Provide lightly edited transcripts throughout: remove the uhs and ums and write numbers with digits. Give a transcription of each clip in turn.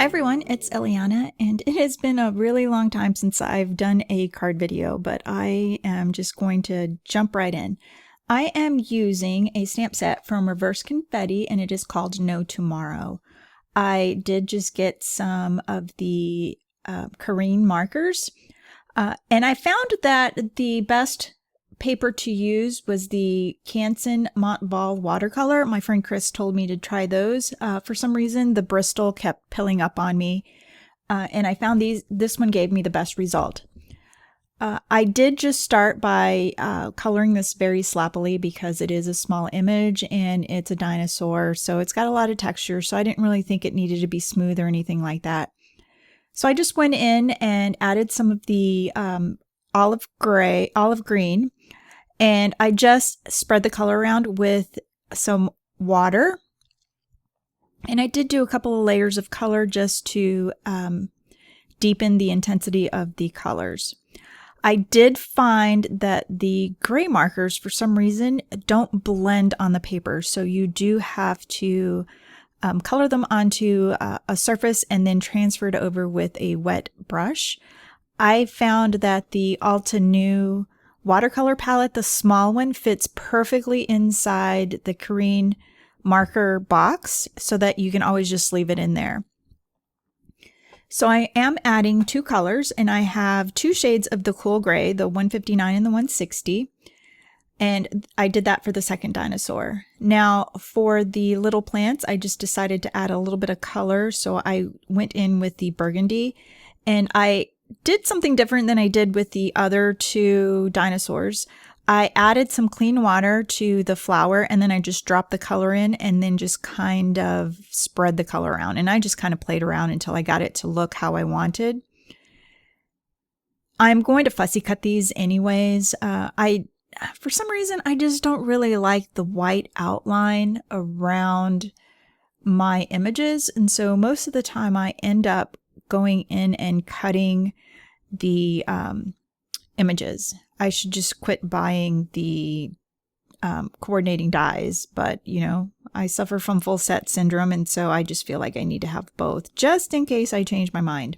Hi everyone, it's Eliana, and it has been a really long time since I've done a card video, but I am just going to jump right in. I am using a stamp set from Reverse Confetti, and it is called No Tomorrow. I did just get some of the Karin markers, and I found that the best paper to use was the Canson Montval watercolor. My friend Chris told me to try those. For some reason, the Bristol kept pilling up on me, and I found this one gave me the best result. I did just start by coloring this very sloppily because it is a small image and it's a dinosaur, so it's got a lot of texture, so I didn't really think it needed to be smooth or anything like that. So I just went in and added some of the olive green, and I just spread the color around with some water. And I did do a couple of layers of color just to deepen the intensity of the colors. I did find that the gray markers, for some reason, don't blend on the paper. So you do have to color them onto a surface and then transfer it over with a wet brush. I found that the Altenew watercolor palette, the small one, fits perfectly inside the Karin marker box so that you can always just leave it in there. So I am adding two colors, and I have two shades of the cool gray, the 159 and the 160. And I did that for the second dinosaur. Now for the little plants, I just decided to add a little bit of color. So I went in with the burgundy, and I did something different than I did with the other two dinosaurs. I added some clean water to the flower, and then I just dropped the color in and then just kind of spread the color around. And I just kind of played around until I got it to look how I wanted. I'm going to fussy cut these anyways. For some reason, I just don't really like the white outline around my images. And so most of the time I end up going in and cutting the images. I should just quit buying the coordinating dies, but you know, I suffer from full set syndrome, and so I just feel like I need to have both just in case I change my mind.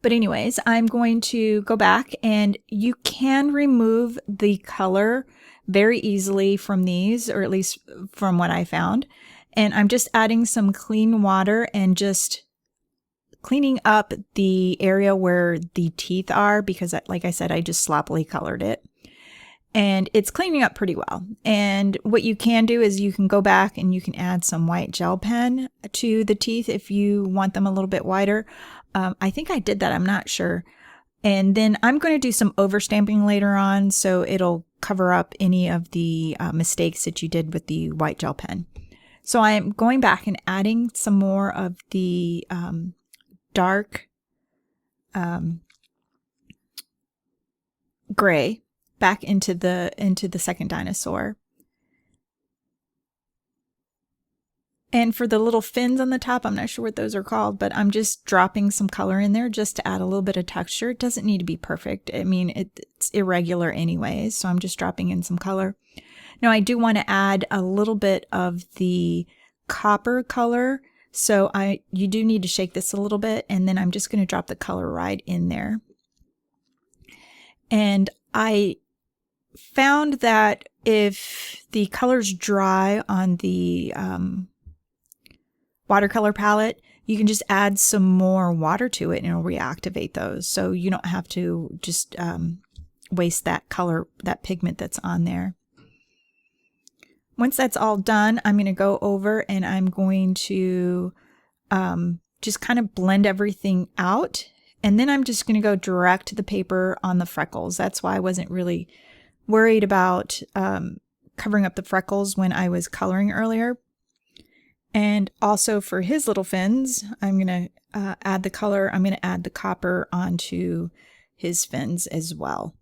But anyways, I'm going to go back, and you can remove the color very easily from these, or at least from what I found. And I'm just adding some clean water and just cleaning up the area where the teeth are, because like I said, I just sloppily colored it. And it's cleaning up pretty well. And what you can do is you can go back and you can add some white gel pen to the teeth if you want them a little bit wider. I think I did that, I'm not sure. And then I'm going to do some overstamping later on, so it'll cover up any of the mistakes that you did with the white gel pen. So I'm going back and adding some more of the dark gray back into the second dinosaur. And for the little fins on the top, I'm not sure what those are called, but I'm just dropping some color in there just to add a little bit of texture. It doesn't need to be perfect. I mean, it's irregular anyways, so I'm just dropping in some color. Now I do want to add a little bit of the copper color, so you do need to shake this a little bit, and then I'm just going to drop the color right in there. And I found that if the color's dry on the watercolor palette, you can just add some more water to it and it'll reactivate those. So you don't have to just waste that color, that pigment that's on there. Once that's all done, I'm going to go over and I'm going to just kind of blend everything out. And then I'm just going to go direct to the paper on the freckles. That's why I wasn't really worried about covering up the freckles when I was coloring earlier. And also for his little fins, I'm going to add the color. I'm going to add the copper onto his fins as well.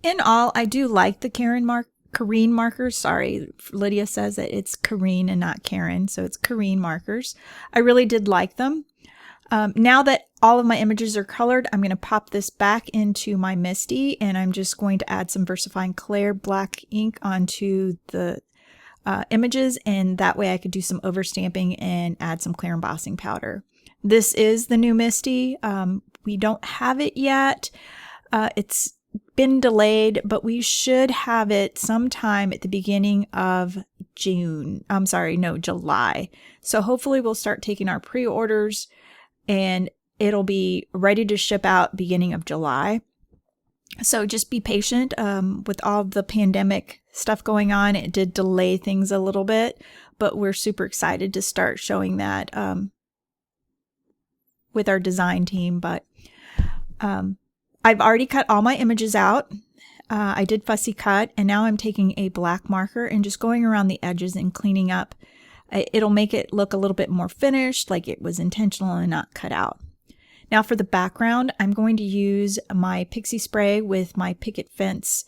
In all, I do like the Karin markers. Sorry, Lydia says that it's Karin and not Karen, so it's Karin markers. I really did like them. Now that all of my images are colored, I'm going to pop this back into my MISTI, and I'm just going to add some VersaFine Clair black ink onto the images, and that way I could do some overstamping and add some clear embossing powder. This is the new MISTI. We don't have it yet. It's been delayed, but we should have it sometime at the beginning of July. So hopefully we'll start taking our pre-orders and it'll be ready to ship out beginning of July. So just be patient. With all the pandemic stuff going on, it did delay things a little bit, but we're super excited to start showing that with our design team. But I've already cut all my images out. I did fussy cut, and now I'm taking a black marker and just going around the edges and cleaning up. It'll make it look a little bit more finished, like it was intentional and not cut out. Now for the background, I'm going to use my pixie spray with my picket fence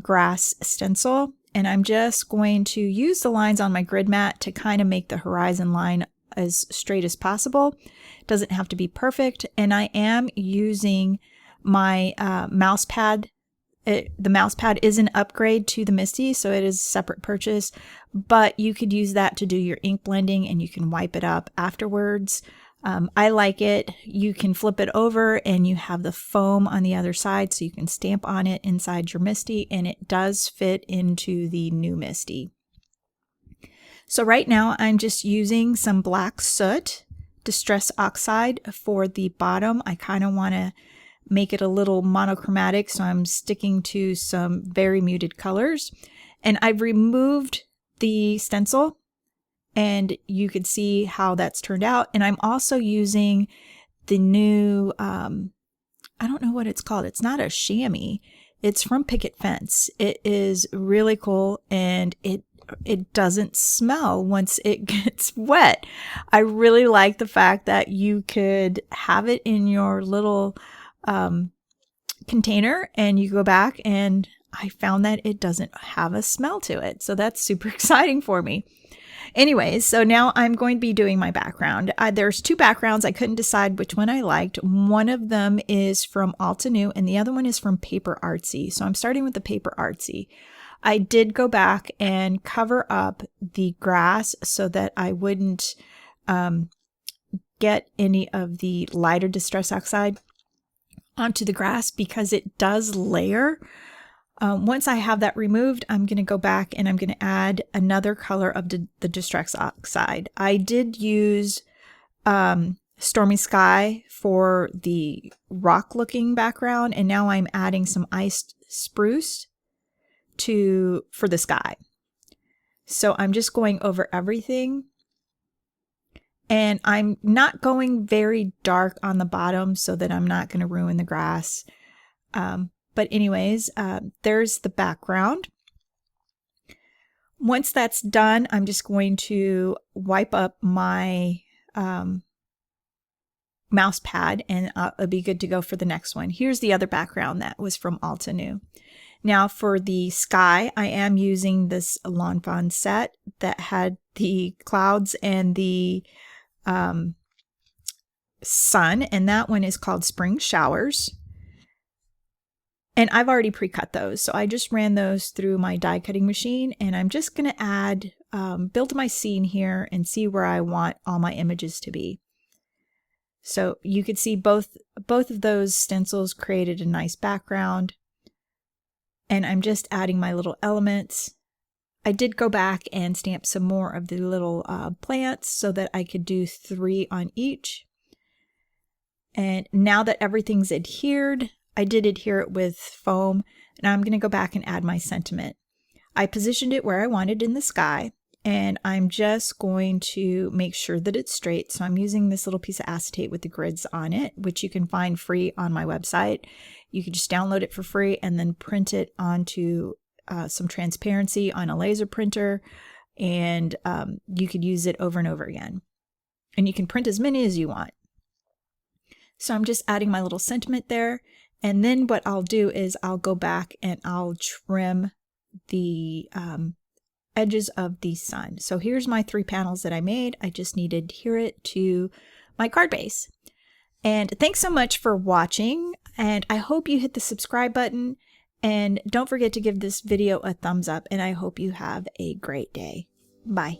grass stencil, and I'm just going to use the lines on my grid mat to kind of make the horizon line as straight as possible. It doesn't have to be perfect, and I am using my mouse pad. The mouse pad is an upgrade to the MISTI, so it is a separate purchase, but you could use that to do your ink blending and you can wipe it up afterwards. I like it. You can flip it over and you have the foam on the other side, so you can stamp on it inside your MISTI, and it does fit into the new MISTI. So right now I'm just using some black soot distress oxide for the bottom. I kind of want to make it a little monochromatic, so I'm sticking to some very muted colors. And I've removed the stencil, and you can see how that's turned out. And I'm also using the new, I don't know what it's called. It's not a chamois. It's from Picket Fence. It is really cool, and it doesn't smell once it gets wet. I really like the fact that you could have it in your little container and you go back, and I found that it doesn't have a smell to it. So that's super exciting for me. Anyways, so now I'm going to be doing my background. There's two backgrounds. I couldn't decide which one I liked. One of them is from Altenew and the other one is from Paper Artsy. So I'm starting with the Paper Artsy. I did go back and cover up the grass so that I wouldn't get any of the lighter distress oxide onto the grass because it does layer. Once I have that removed, I'm going to go back and I'm going to add another color of the distress oxide. I did use Stormy Sky for the rock looking background, and now I'm adding some iced spruce for the sky. So I'm just going over everything, and I'm not going very dark on the bottom so that I'm not going to ruin the grass. But anyways, there's the background. Once that's done, I'm just going to wipe up my mouse pad, and it'll be good to go for the next one. Here's the other background that was from Altenew. Now for the sky, I am using this Lawn Fawn set that had the clouds and the sun, and that one is called Spring Showers. And I've already pre-cut those, so I just ran those through my die cutting machine, and I'm just going to add, build my scene here and see where I want all my images to be. So you could see both of those stencils created a nice background, and I'm just adding my little elements. I did go back and stamp some more of the little plants so that I could do 3 on each. And now that everything's adhered, I did adhere it with foam, and I'm going to go back and add my sentiment. I positioned it where I wanted in the sky, and I'm just going to make sure that it's straight. So I'm using this little piece of acetate with the grids on it, which you can find free on my website. You can just download it for free and then print it onto some transparency on a laser printer, and you could use it over and over again. And you can print as many as you want. So I'm just adding my little sentiment there. And then what I'll do is I'll go back and I'll trim the edges of the sun. So here's my 3 panels that I made. I just need to adhere it to my card base. And thanks so much for watching. And I hope you hit the subscribe button And don't forget to give this video a thumbs up, and I hope you have a great day. Bye.